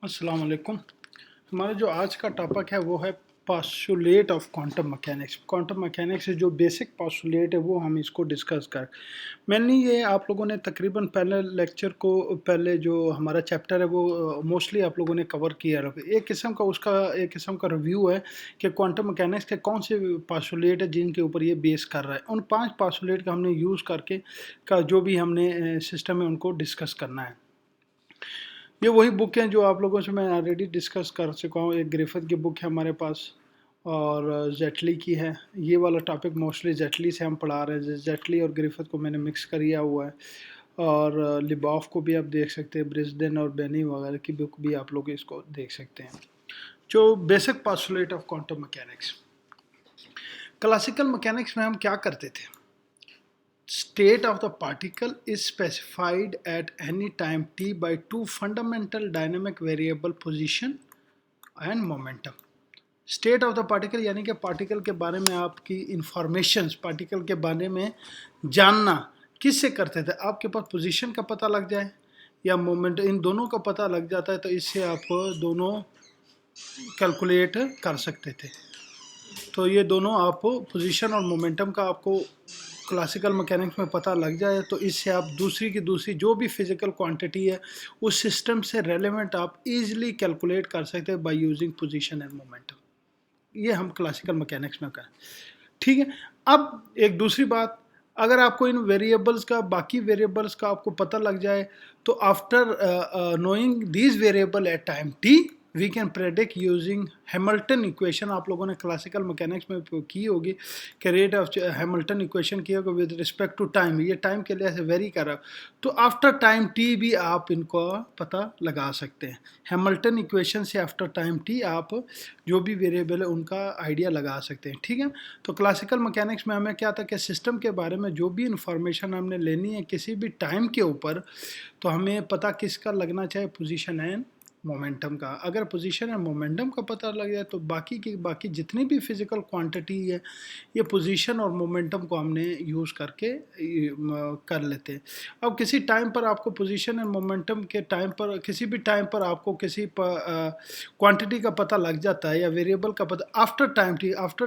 अस्सलाम वालेकुम। हमारा जो आज का टॉपिक है वो है postulate of quantum mechanics. Quantum mechanics से जो बेसिक पोस्टुलेट है वो हम इसको डिस्कस कर। मैंने ये आप लोगों ने तकरीबन पहले लेक्चर को पहले जो हमारा चैप्टर है वो मोस्टली आप लोगों ने कवर किया है। एक किस्म का उसका एक किस्म का रिव्यू है कि क्वांटम मैकेनिक्स के कौन से पोस्टुलेट है जिनके ऊपर ये बेस कर रहा है। उन 5 पोस्टुलेट का हमने यूज़ करके का जो भी हमने सिस्टम है उनको डिस्कस करना है। ये वही बुक हैं जो आप लोगों से मैं ऑलरेडी डिस्कस कर चुका हूँ। एक ग्रिफिथ की बुक है हमारे पास और जेटली की है। ये वाला टॉपिक मोस्टली जेटली से हम पढ़ा रहे हैं। जेटली और ग्रिफिथ को मैंने मिक्स किया हुआ है और लिबॉफ को भी आप देख सकते हैं। ब्रिस्डेन और बेनी वगैरह की बुक भी आप लोग इसको देख सकते हैं। जो basic postulate of quantum mechanics. Classical mechanics में हम क्या करते थे? State of the particle is specified at any time t by two fundamental dynamic variable position and momentum. State of the particle यानी कि पार्टिकल के बारे में आपकी इंफॉर्मेशन पार्टिकल के बारे में जानना किससे करते थे? आपके पास पोजीशन का पता लग जाए या मोमेंट, इन दोनों का पता लग जाता है तो इससे आप दोनों कैलकुलेट कर सकते थे। तो ये दोनों आप पोजीशन और मोमेंटम का आपको क्लासिकल मैकेनिक्स में पता लग जाए तो इससे आप दूसरी की दूसरी जो भी फिजिकल क्वांटिटी है उस सिस्टम से रेलेवेंट आप इजीली कैलकुलेट कर सकते हैं by using position and momentum. ये हम क्लासिकल मैकेनिक्स में करें, ठीक है। अब एक दूसरी बात, अगर आपको इन वेरिएबल्स का बाकी वेरिएबल्स का आपको पता लग जाए तो after knowing these variable at time T V can predict using Hamilton equation. आप लोगों ने क्लासिकल मैकेनिक्स में की होगी कि रेट ऑफ हैमिल्टन इक्वेशन की होगी विद रिस्पेक्ट टू टाइम। ये टाइम के लिए से वेरी कर रहा है तो आफ्टर टाइम टी भी आप इनको पता लगा सकते हैं। हैमिल्टन इक्वेशन से आफ्टर टाइम टी आप जो भी वेरिएबल है उनका आइडिया लगा सकते हैं, ठीक है। तो क्लासिकल मैकेनिक्स में हमें क्या था कि सिस्टम के बारे में जो भी इंफॉर्मेशन हमने लेनी है किसी भी टाइम के ऊपर तो हमें पता किसका लगना चाहिए? पोजीशन एंड मोमेंटम का। अगर पोजीशन एंड मोमेंटम का पता लग जाए तो बाकी जितनी भी फिजिकल क्वांटिटी है ये पोजीशन और मोमेंटम को हमने यूज़ करके कर लेते हैं। अब किसी टाइम पर आपको पोजीशन एंड मोमेंटम के टाइम पर किसी भी टाइम पर आपको किसी क्वांटिटी का पता लग जाता है या वेरिएबल का पता आफ्टर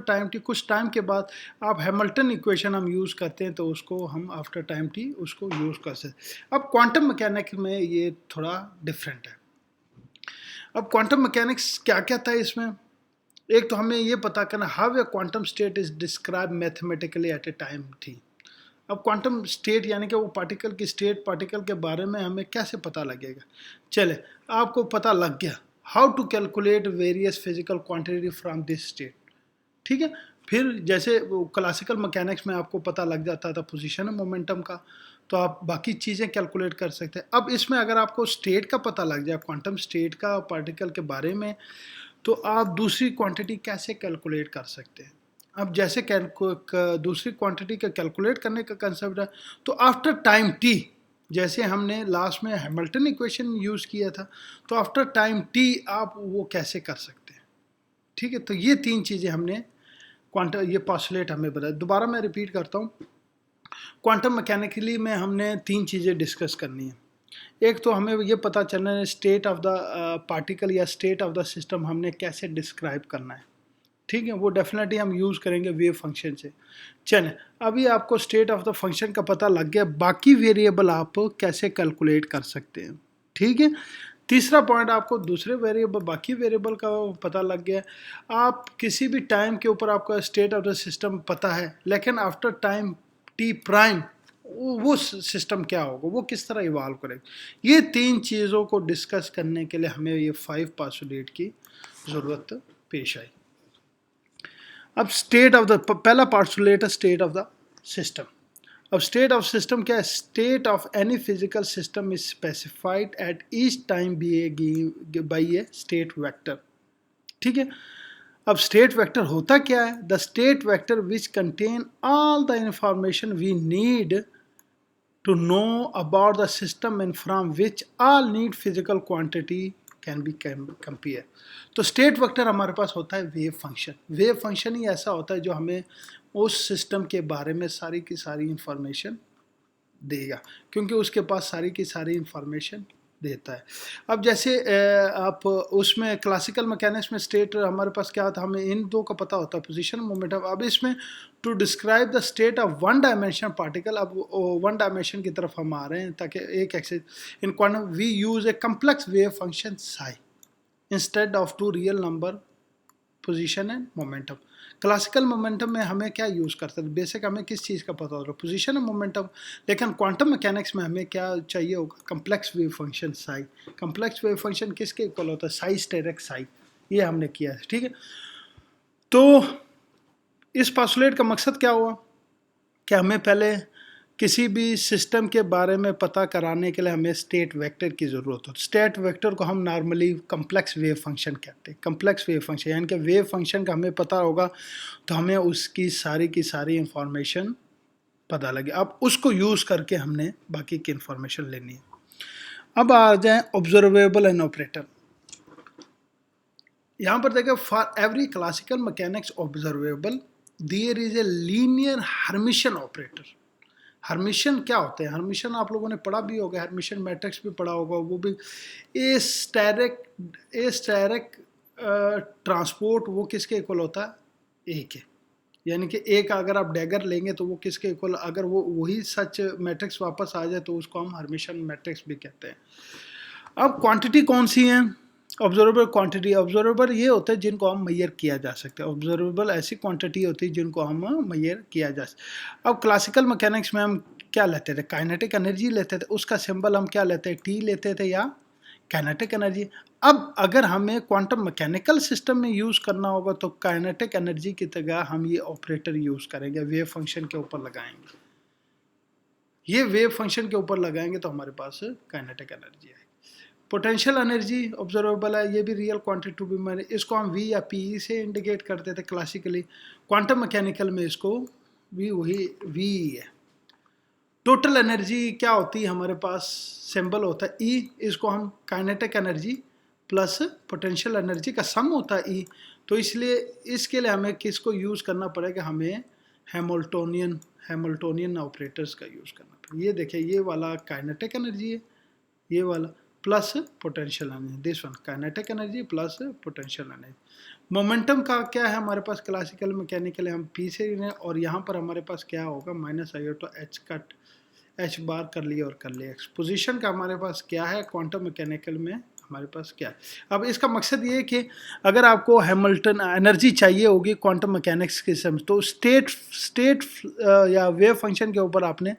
टाइम टी कुछ टाइम के बाद आप हैमिल्टन इक्वेशन हम यूज़ करते हैं तो उसको हम आफ्टर टाइम टी उसको यूज़ कर सकते हैं। अब क्वांटम मैकेनिक्स में ये थोड़ा डिफरेंट है। अब क्वांटम मैकेनिक्स क्या क्या था इसमें? एक तो हमें ये पता करना how a quantum state is describe mathematically at a time थी। अब क्वांटम स्टेट यानी कि वो पार्टिकल की स्टेट, पार्टिकल के बारे में हमें कैसे पता लगेगा? चले, आपको पता लग गया how to calculate various physical quantity from this state, ठीक है। फिर जैसे वो क्लासिकल मैकेनिक्स में आपको पता लग जाता था पोजीशन और मोमेंटम का तो आप बाकी चीज़ें कैलकुलेट कर सकते हैं। अब इसमें अगर आपको स्टेट का पता लग जाए, क्वांटम स्टेट का पार्टिकल के बारे में, तो आप दूसरी क्वांटिटी कैसे कैलकुलेट कर सकते हैं? अब जैसे दूसरी क्वांटिटी का कैलकुलेट करने का कंसेप्ट है तो आफ्टर टाइम टी, जैसे हमने लास्ट में हैमिल्टन इक्वेशन यूज़ किया था तो आफ्टर टाइम टी आप वो कैसे कर सकते हैं, ठीक है। तो ये 3 चीज़ें हमने क्वांटम ये पोस्टुलेट हमें बताया। दोबारा मैं रिपीट करता हूँ, क्वांटम मैकेनिकली में हमने 3 चीज़ें डिस्कस करनी है। एक तो हमें ये पता चलना है स्टेट ऑफ द पार्टिकल या स्टेट ऑफ द सिस्टम हमने कैसे डिस्क्राइब करना है, ठीक है। वो डेफिनेटली हम यूज़ करेंगे वेव फंक्शन से। चलें, अभी आपको स्टेट ऑफ द फंक्शन का पता लग गया, बाकी वेरिएबल आप कैसे कैलकुलेट कर सकते हैं, ठीक है। तीसरा पॉइंट, आपको दूसरे वेरिएबल बाकी वेरिएबल का पता लग गया। आप किसी भी टाइम के ऊपर आपका स्टेट ऑफ द सिस्टम पता है लेकिन आफ्टर टाइम टी प्राइम वो सिस्टम क्या होगा, वो किस तरह इवॉल्व करेगा। ये 3 चीज़ों को डिस्कस करने के लिए हमें ये 5 पोस्टुलेट की ज़रूरत पेश आई। अब स्टेट ऑफ द पहला पोस्टुलेट है स्टेट ऑफ द सिस्टम। अब स्टेट ऑफ सिस्टम क्या है? State of any physical system is specified at each time by a state vector, ठीक है। अब स्टेट वेक्टर होता क्या है? The state vector which contain all the information we need to know about the system and from which all need physical quantity can be compare। तो state vector हमारे पास होता है वेव फंक्शन। वेव फंक्शन ही ऐसा होता है जो हमें उस सिस्टम के बारे में सारी की सारी इंफॉर्मेशन देगा, क्योंकि उसके पास सारी की सारी इंफॉर्मेशन देता है। अब जैसे आप उसमें क्लासिकल मैकेनिक्स में स्टेट हमारे पास क्या होता है, हमें इन दो का पता होता है, पोजीशन मोमेंटम। अब इसमें to describe the state of one dimension particle, अब वन डायमेंशन की तरफ हम आ रहे हैं ताकि एक axis in quantum we use a complex wave function psi instead of two real number position and momentum. Classical momentum में हमें क्या यूज़ करते हैं, बेसिक हमें किस चीज़ का पता होता है, पोजीशन एंड मोमेंटम। लेकिन क्वांटम मैकेनिक्स में हमें क्या चाहिए होगा, complex wave function Sai. Complex wave function किसके इक्वल होता है, साई स्टेरिक साई। ये हमने किया है, ठीक है। तो इस पास्टुलेट का मकसद क्या हुआ कि हमें पहले किसी भी सिस्टम के बारे में पता कराने के लिए हमें स्टेट वेक्टर की ज़रूरत होती है। स्टेट वेक्टर को हम नॉर्मली कम्प्लेक्स वेव फंक्शन कहते हैं। कम्प्लेक्स वेव फंक्शन यानी कि वेव फंक्शन का हमें पता होगा तो हमें उसकी सारी की सारी इंफॉर्मेशन पता लगे। अब उसको यूज़ करके हमने बाकी की इंफॉर्मेशन लेनी है। अब आ जाए ऑब्जर्वेबल एंड ऑपरेटर। यहाँ पर देखें, for every classical mechanics observable there is a linear hermitian operator. Hermitian क्या होते हैं, हर्मिशन आप लोगों ने पढ़ा भी होगा, हर्मिशन मैट्रिक्स भी पढ़ा होगा, वो भी ए स्टैरिक ट्रांसपोर्ट वो किसके इक्वल होता है, ए के। यानी कि ए का अगर आप डैगर लेंगे तो वो किसके इक्वल, अगर वो वही सच मैट्रिक्स वापस आ जाए तो उसको हम हर्मिशन मैट्रिक्स भी कहते हैं। अब क्वांटिटी कौन सी है, ऑब्जर्वेबल क्वांटिटी। ऑब्जर्वेबल ये होते हैं जिनको हम मेजर किया जा सकता है। ऑब्जर्वेबल ऐसी क्वांटिटी होती है जिनको हम मेजर किया जा सकता है। अब क्लासिकल मैकेनिक्स में हम क्या लेते थे, काइनेटिक एनर्जी लेते थे, उसका सिंबल हम क्या लेते हैं, टी लेते थे या काइनेटिक एनर्जी। अब अगर हमें क्वांटम मैकेनिकल सिस्टम में यूज़ करना होगा तो काइनेटिक एनर्जी की जगह हम ये ऑपरेटर यूज़ करेंगे, वेव फंक्शन के ऊपर लगाएंगे। ये वेव फंक्शन के ऊपर लगाएंगे तो हमारे पास काइनेटिक एनर्जी है। पोटेंशियल एनर्जी ऑब्जर्वेबल है, ये भी रियल क्वांटिटी टू बी मैंने इसको हम वी या पी से इंडिकेट करते थे क्लासिकली। क्वांटम मैकेनिकल में इसको भी वही वी है। टोटल एनर्जी क्या होती है, हमारे पास सिंबल होता है ई, इसको हम kinetic energy plus potential energy का सम होता है ई। तो इसलिए इसके लिए हमें किसको यूज़ करना पड़ेगा, हमें हैमिल्टोनियन ऑपरेटर्स का यूज़ करना पड़ेगा। ये देखिए, ये वाला काइनेटिक एनर्जी है, ये वाला plus potential energy, this one kinetic energy plus potential energy. Momentum का क्या है हमारे पास, क्लासिकल मैकेनिकल हम पी से लें, और यहाँ पर हमारे पास क्या होगा, minus iota H cut H bar कर लिया और कर लिया। एक्सपोजिशन का हमारे पास क्या है, क्वांटम मैकेनिकल में हमारे पास क्या है। अब इसका मकसद ये है कि अगर आपको हैमिल्टन एनर्जी चाहिए होगी क्वांटम मैकेनिक्स के सिस्टम, तो स्टेट या वेव फंक्शन के ऊपर आपने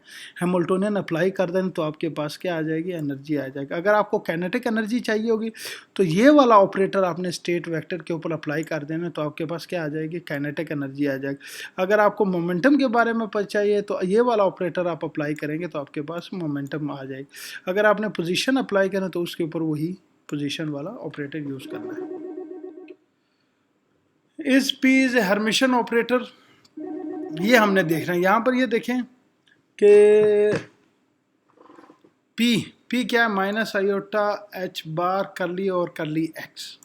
हैमिल्टोनियन अप्लाई कर देना तो आपके पास क्या आ जाएगी, एनर्जी आ जाएगी। अगर आपको काइनेटिक एनर्जी चाहिए होगी तो ये वाला ऑपरेटर आपने स्टेट वेक्टर के ऊपर अप्लाई कर देना तो आपके पास क्या आ जाएगी, काइनेटिक एनर्जी आ जाएगी। अगर आपको मोमेंटम के बारे में पता चाहिए तो ये वाला ऑपरेटर आप अप्लाई करेंगे तो आपके पास मोमेंटम आ जाएगी। अगर आपने पोजीशन अप्लाई करना तो उसके ऊपर वही पोजीशन वाला ऑपरेटर यूज करना है। इस P is a Hermitian operator, ये हमने देखना है। यहाँ पर ये देखें कि पी क्या है, माइनस आयोटा एच बार कर ली और कर ली एक्स।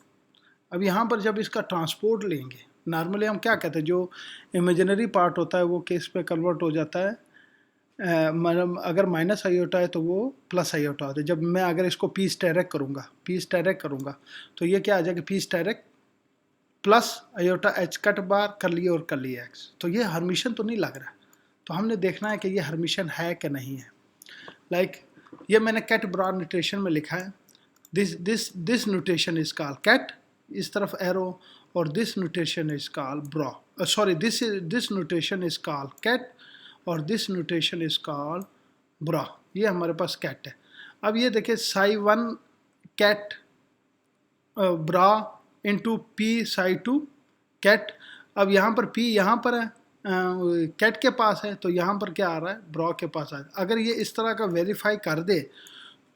अब यहाँ पर जब इसका ट्रांसपोर्ट लेंगे, नॉर्मली हम क्या कहते हैं, जो इमेजिनरी पार्ट होता है वो किस पे कन्वर्ट हो जाता है, मतलब अगर माइनस आयोटा है तो वो प्लस आयोटा होता है। जब मैं अगर इसको पी स्टेरिक करूँगा तो ये क्या आ जाएगा, P asterisk plus iota H cut bar कर लिए और कर लिए एक्स। तो ये हर्मिशन तो नहीं लग रहा, तो हमने देखना है कि ये हर्मिशन है कि नहीं है। लाइक ये मैंने कैट ब्रा नोटेशन में लिखा है, this notation is called ket, इस तरफ एरो, और this notation is called bra, sorry this notation is called ket और this notation is called bra. ये हमारे पास कैट है। अब ये देखिए psi 1 ket bra into p psi 2 ket. अब यहाँ पर पी यहाँ पर है, कैट के पास है, तो यहाँ पर क्या आ रहा है, ब्रा के पास आ रहा है। अगर ये इस तरह का वेरीफाई कर दे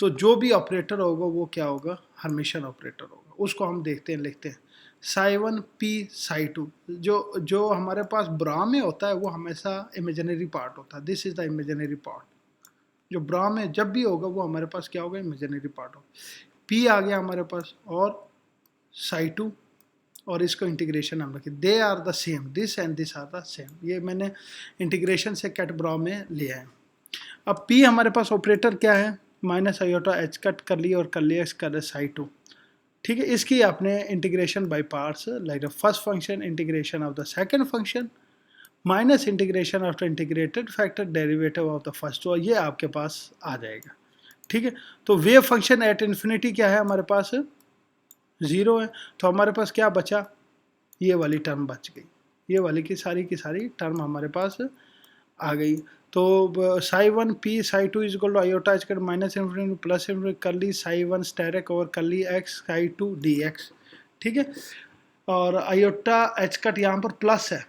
तो जो भी ऑपरेटर होगा वो क्या होगा, हर्मिशन ऑपरेटर होगा। उसको हम देखते हैं, लिखते हैं साई 1 पी साई 2। जो हमारे पास ब्रा में होता है वो हमेशा इमेजिनरी पार्ट होता है, this is the imaginary part. जो ब्रा में जब भी होगा वो हमारे पास क्या होगा, इमेजिनरी पार्ट होगा। पी आ गया हमारे पास, और साई 2, और इसको इंटीग्रेशन हम रखें, they are the same, this and this are the same. ये मैंने इंटीग्रेशन से कैट ब्रा में लिया है। अब पी हमारे पास ऑपरेटर क्या है, माइनस आयोटा एच कट कर ली और कर लिया इसका साई टू। ठीक है, इसकी आपने integration by parts, like the first function integration of the second function minus integration of the integrated factor derivative of the first, तो ये आपके पास आ जाएगा। ठीक है, तो वेव फंक्शन एट इन्फिनिटी क्या है हमारे पास, 0 है, तो हमारे पास क्या बचा, ये वाली टर्म बच गई, ये वाली की सारी टर्म हमारे पास आ गई। तो psi one P psi two is equal to iota H cut minus infinity plus infinity कर ली साई वन स्टेरिक ओवर कर ली X psi two D X. ठीक है, और आयोटा एच कट यहाँ पर प्लस है,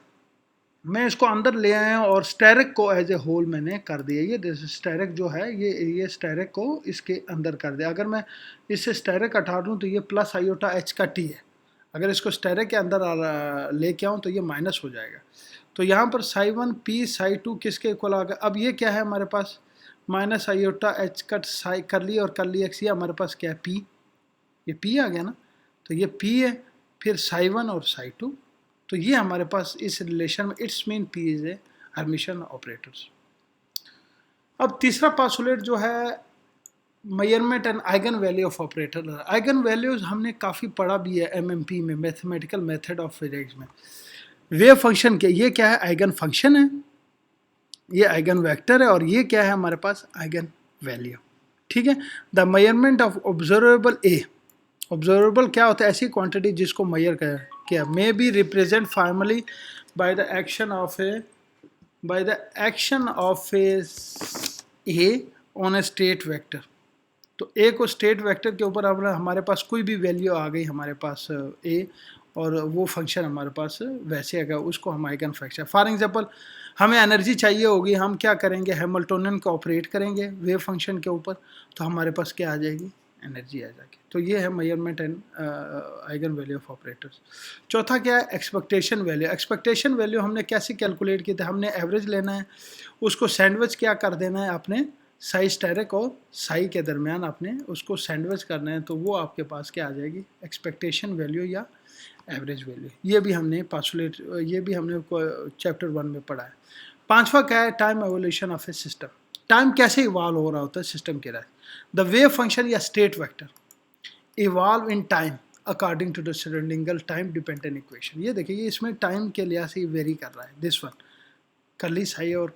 मैं इसको अंदर ले आया और स्टेरिक को एज ए होल मैंने कर दिया, ये स्टेरिक जो है ये स्टेरिक को इसके अंदर कर दिया। अगर मैं इससे स्टेरिक हटा दूँ तो ये प्लस आयोटा एच का टी है, अगर इसको स्टेरिक के अंदर लेके आऊँ तो ये माइनस हो जाएगा। तो यहाँ पर psi one P psi two किसके इक्वल आ गया, अब ये क्या है हमारे पास minus iota H cut psi कर ली और कर ली एक्स, ये हमारे पास क्या है पी, ये पी आ गया ना, तो ये पी है, फिर साई वन और साई टू, तो ये हमारे पास इस रिलेशन में it's mean P is a Hermitian operators. अब तीसरा पासुलेट जो है measurement and eigen value of operator. Eigen values हमने काफ़ी पढ़ा भी है एमएमपी में, मैथमेटिकल मेथड ऑफ फिजिक्स में। वेव फंक्शन के ये क्या है, आइगन फंक्शन है, ये आइगन वेक्टर है, और ये क्या है हमारे पास आइगन वैल्यू। ठीक है, the measurement of observable A, observable क्या होता है, ऐसी क्वांटिटी जिसको मेजर किया, may be represent formally by the action of A on A state vector. तो ए को स्टेट वेक्टर के ऊपर हमारे पास कोई भी वैल्यू आ गई हमारे पास ए, और वो फंक्शन हमारे पास वैसे आएगा, उसको हम आइगन फंक्शन। फॉर एग्जांपल हमें एनर्जी चाहिए होगी, हम क्या करेंगे, हैमिल्टोनियन को ऑपरेट करेंगे वेव फंक्शन के ऊपर, तो हमारे पास क्या आ जाएगी, एनर्जी आ जाएगी। तो ये है measurement and eigen value of operators. चौथा क्या है, एक्सपेक्टेशन वैल्यू। एक्सपेक्टेशन वैल्यू हमने कैसे कैलकुलेट की थी, हमने एवरेज लेना है, उसको सैंडविच क्या कर देना है आपने, साई स्टेरिक और साई के दरमियान आपने उसको सैंडविच करना है, तो वो आपके पास क्या आ जाएगी, एक्सपेक्टेशन वैल्यू या एवरेज वैल्यू। ये भी हमने पासुलेट, ये भी हमने चैप्टर 1 में पढ़ा है। पांचवा क्या है, time evolution of a system. Time कैसे इवॉल्व हो रहा होता है सिस्टम के राज, द वेव फंक्शन या state vector evolve in time according to the Schrodinger time dependent equation. ये देखिए, ये इसमें टाइम के लिहाज से वेरी कर रहा है, दिस वन कर्ली साई और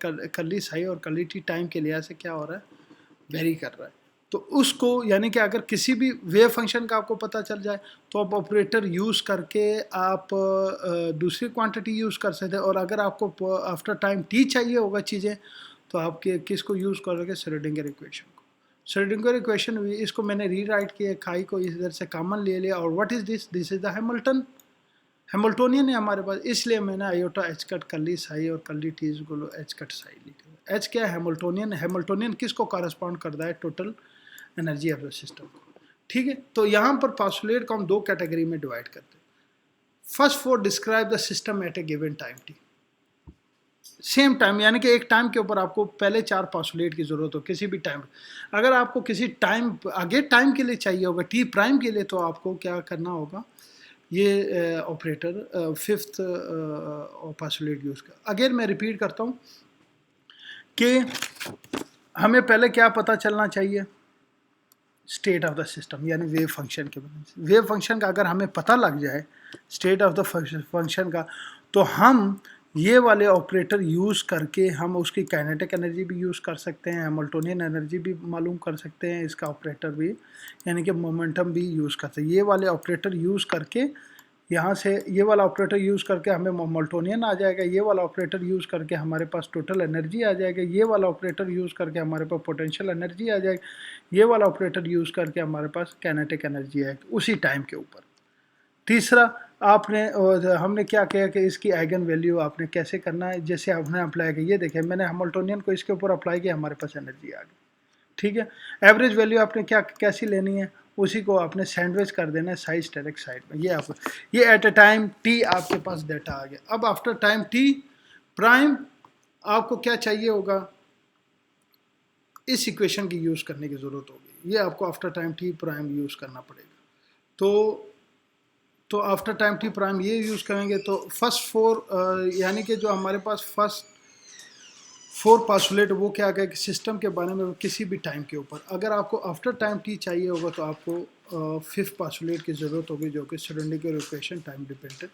कर्ली टी टाइम के लिहाज से क्या हो रहा है, वेरी कर रहा है। तो उसको यानी कि अगर किसी भी वेव फंक्शन का आपको पता चल जाए तो आप ऑपरेटर यूज़ करके आप दूसरी क्वांटिटी यूज़ कर सकते हैं, और अगर आपको आफ्टर टाइम टी चाहिए होगा चीज़ें, तो आप किसको यूज़ करोगे, श्रोडिंगर इक्वेशन को। श्रोडिंगर इक्वेशन, इसको मैंने रीराइट किया, खाई को इधर से कॉमन ले लिया, और what is this, this is the Hamiltonian है हमारे पास, इसलिए मैंने आयोटा एच कट कर ली साई और कर ली T is equal to H cut psi ली। एच क्या है, हैमिल्टोनियन। हैमिल्टोनियन किसको कॉरेस्पॉन्ड करता है, total energy of the system को। ठीक है, तो यहाँ पर पासुलेट को हम दो कैटेगरी में डिवाइड करते हैं। First for describe the system eight A given time T, same time, यानी कि एक टाइम के ऊपर आपको पहले 4 पासुलेट की जरूरत हो किसी भी टाइम। अगर आपको किसी टाइम आगे टाइम के लिए चाहिए होगा टी प्राइम के लिए, तो आपको क्या करना होगा, ये ऑपरेटर फिफ्थ पासुलेट यूज़ कर। अगेन मैं रिपीट करता हूँ कि हमें पहले क्या पता चलना चाहिए, स्टेट ऑफ द सिस्टम, यानी वेव फंक्शन के बारे में। वेव फंक्शन का अगर हमें पता लग जाए स्टेट ऑफ द फंक्शन का, तो हम ये वाले ऑपरेटर यूज़ करके हम उसकी काइनेटिक एनर्जी भी यूज़ कर सकते हैं, हैमिल्टोनियन एनर्जी भी मालूम कर सकते हैं, इसका ऑपरेटर भी यानी कि मोमेंटम भी यूज़ कर सकते हैं। ये वाले ऑपरेटर यूज़ करके यहाँ से, ये वाला ऑपरेटर यूज़ करके हमें हैमिल्टोनियन आ जाएगा, ये वाला ऑपरेटर यूज़ करके हमारे पास टोटल एनर्जी आ जाएगा, ये वाला ऑपरेटर यूज़ करके हमारे पास पोटेंशियल एनर्जी आ जाएगी, ये वाला ऑपरेटर यूज़ करके हमारे पास काइनेटिक एनर्जी आएगी उसी टाइम के ऊपर। तीसरा, आपने हमने क्या किया कि इसकी आइगन वैल्यू आपने कैसे करना है, जैसे आपने अप्लाई किया, ये देखें मैंने हैमिल्टोनियन को इसके ऊपर अप्लाई किया, हमारे पास एनर्जी आ गई। ठीक है, एवरेज वैल्यू आपने क्या कैसी लेनी है, उसी को आपने सैंडविच कर देना है साई स्टेरिक साइड में। ये आपको, ये एट ए टाइम टी आपके पास डेटा आ गया। अब आफ्टर टाइम टी प्राइम आपको क्या चाहिए होगा, इस इक्वेशन की यूज़ करने की ज़रूरत होगी, ये आपको after time T prime use करना पड़ेगा। तो आफ्टर टाइम टी प्राइम ये यूज़ करेंगे, तो फर्स्ट फोर यानी कि जो हमारे पास फोर पासुलेट वो क्या है कि सिस्टम के बारे में किसी भी टाइम के ऊपर, अगर आपको आफ्टर टाइम टी चाहिए होगा तो आपको फिफ्थ पासुलेट की ज़रूरत होगी, जो कि सरेंडिंग लोकेशन टाइम डिपेंडेंट